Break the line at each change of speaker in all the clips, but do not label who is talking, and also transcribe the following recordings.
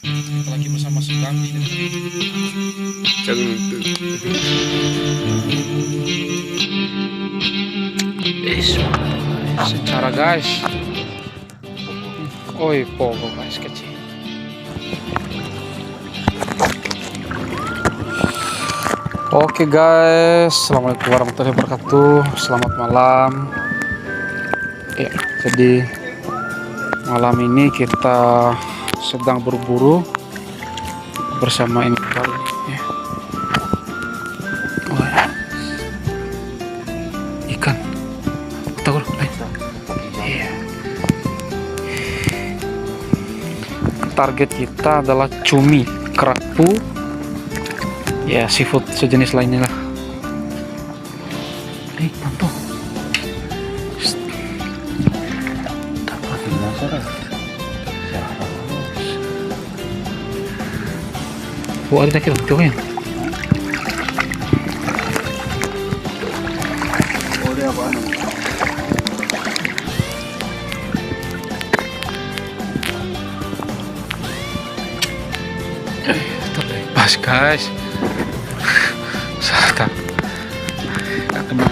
apalagi bersama Sugandi.
Jangan itu.
Secara guys, oi pogo guys kecil. Oke guys, assalamualaikum warahmatullahi wabarakatuh. Selamat malam. Ya, jadi malam ini kita sedang berburu bersama ini baru ya. Oh, ya. Ikan. Tahu iya. Target kita adalah cumi, kerapu, ya seafood sejenis lainnya lah. Mantap. Dapat buat ada kira tuh kan?
Boleh apa?
Terlepas guys. Sata. Gak kena.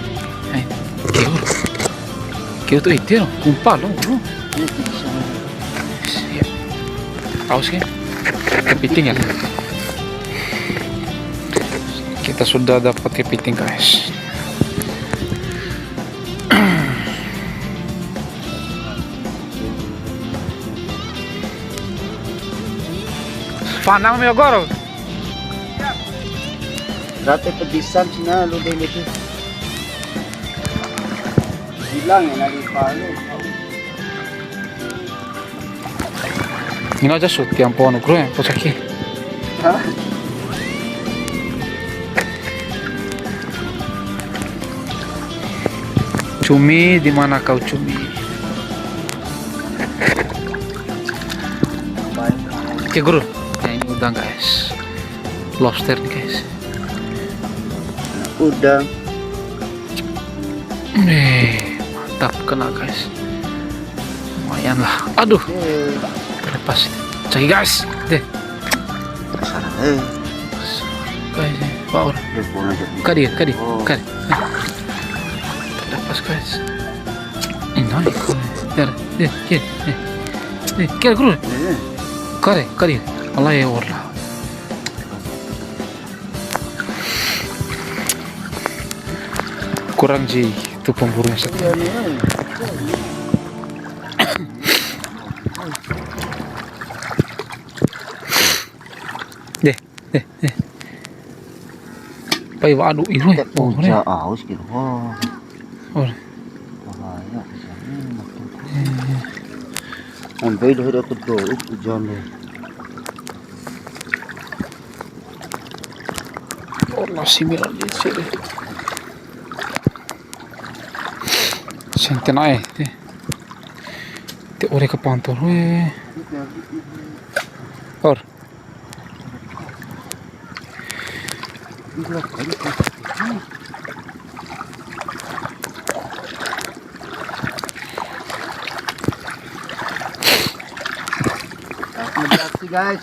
Kio tuh itu loh, kumpal loh. Siap. Awas kan? Kepiting ya. Kita sudah dapat kepiting guys. Panang mi agora.
Dati pedisan sina lu deh itu. Bilang ya lagi palu.
Ini aja shoot yang pohon ukro ya, posaki.
Hah?
Cumi, di mana kau cumi? Oke guru, ya ini udang guys, lobster nih guys.
Udang.
Mantap kena guys, lumayan lah. Aduh, terlepas. Cari guys, deh. Guys, power. Kadi. Terlepas guys. Ini kau, kira guru. Kari, Allah ya Allah. Kurang sih itu pemburunya satu. Deh. Pai waduh ini. Oh,
ya aus gitu.
Oh.
Bahaya kesana. Sampai dah aku tuh hujan deh.
Oh, masih mirip di sini. Sentenai. Te ore ke pantor we. Or.
Hati-hati guys.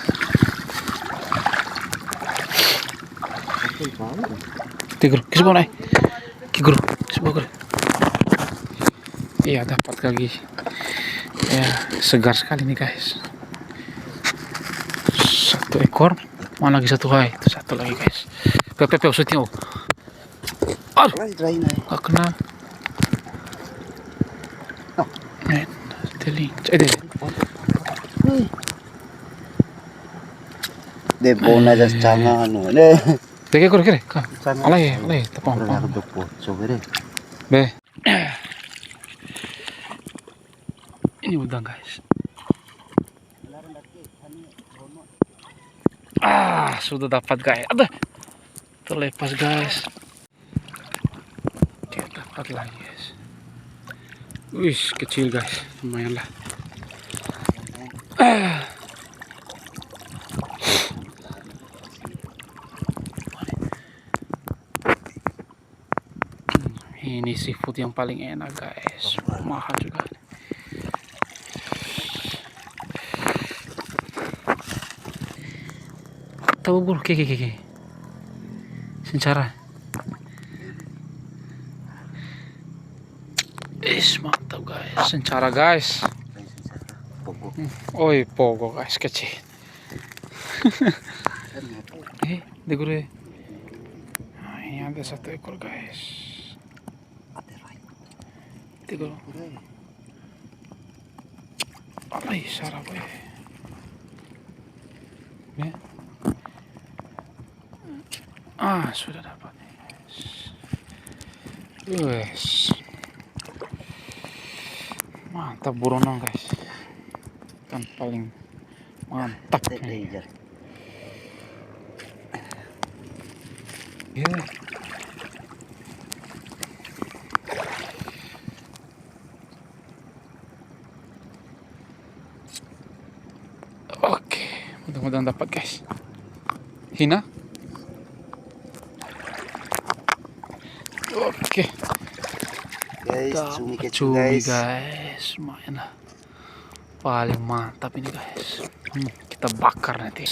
Tigro, kisah naik. Kigro, kisah. Iya dapat lagi. Ya segar sekali nih guys. Satu ekor, mana lagi satu hai, itu satu lagi guys. Pepe usutnya. Aduh, gak kena. Teling, deh.
Deh bona jas canga anu deh.
Dek ekor kira. Alay, tapang. Be. Ini udang guys. Sudah dapat guys. Ada. Terlepas guys. Oke, dapat lagi guys. Wih, kecil guys. Lumayan lah. Ini seafood yang paling enak guys. Mahal juga. mantap bro. Oke. Secara. Mantap guys. Secara guys.
Pogo.
Oi, pogo guys, kecil. Di gure. Nah, ini ada satu ekor guys. Tiga. Alay, sarap eh. Ya. Sudah dapat guys. Yes. Mantap buronan guys. Kan paling mantap nih. Ya. Oke, mudah-mudahan dapat guys. Hina. Oke.
Guys,
Cumi guys. Lumayan lah. Paling mantap ini guys. Kita bakar nanti.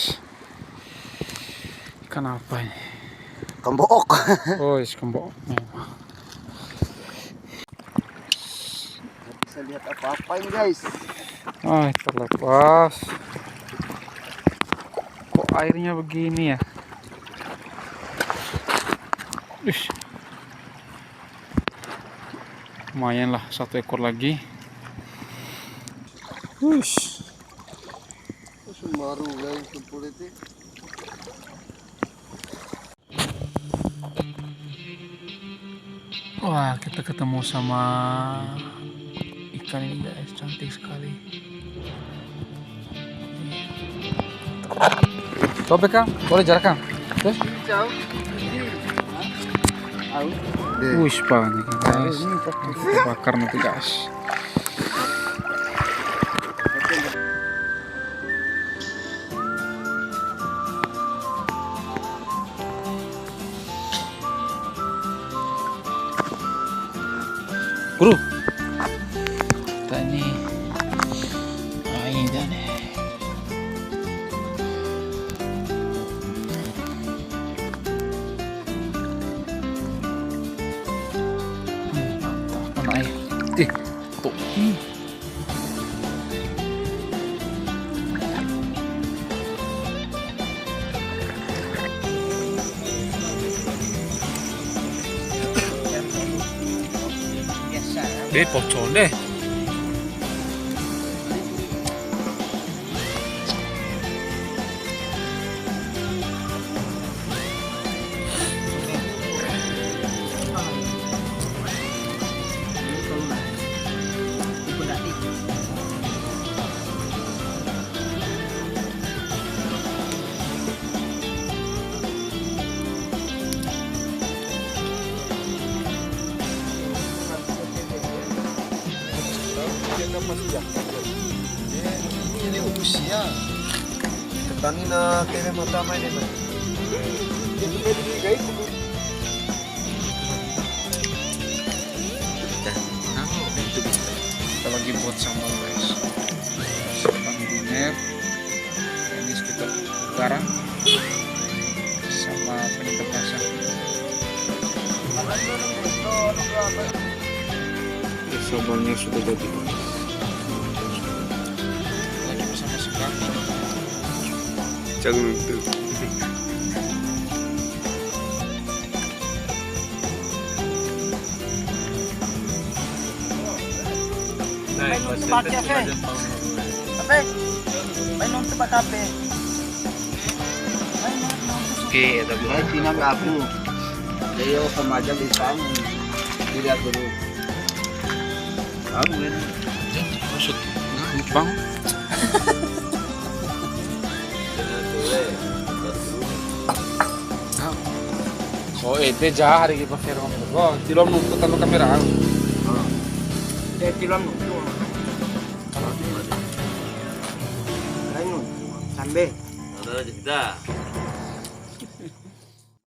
Ikan apa ini?
Kembok.
Oh, kembok.
Bisa lihat apa-apa ini guys.
Terlepas. Kok airnya begini ya? Lumayan lah, satu ekor lagi.
Baru guys, kumpul itu.
Wah, kita ketemu sama ikan ini guys, cantik sekali. Coba Kang, boleh jarak Kang? Terus? Wih, banget guys. Kita bakar nanti guys. Bro, kita ini ini nih. Mantap, mana air? Tuh. Pocong deh.
Ini usia. Petani na kaya mata main ini.
Kita lagi buat sambal guys. Sambal diner. Ini sekitar garam sama penyedap rasa.
Sambalnya sudah jadi.
Lagi bersama sekarang.
Jangan itu.
Mainom tempat kafe. Kafe. Mainom tempat kafe.
Oke, ada
Saya tinggal aku. Dia pemajang di sana. Dilihat dulu. Kamu ini.
maksud bang. So ete jah hari kita fair ngomong. Oh, tilom nung tutano kamera.
Tilam no. Mainom. Sambe.
Ada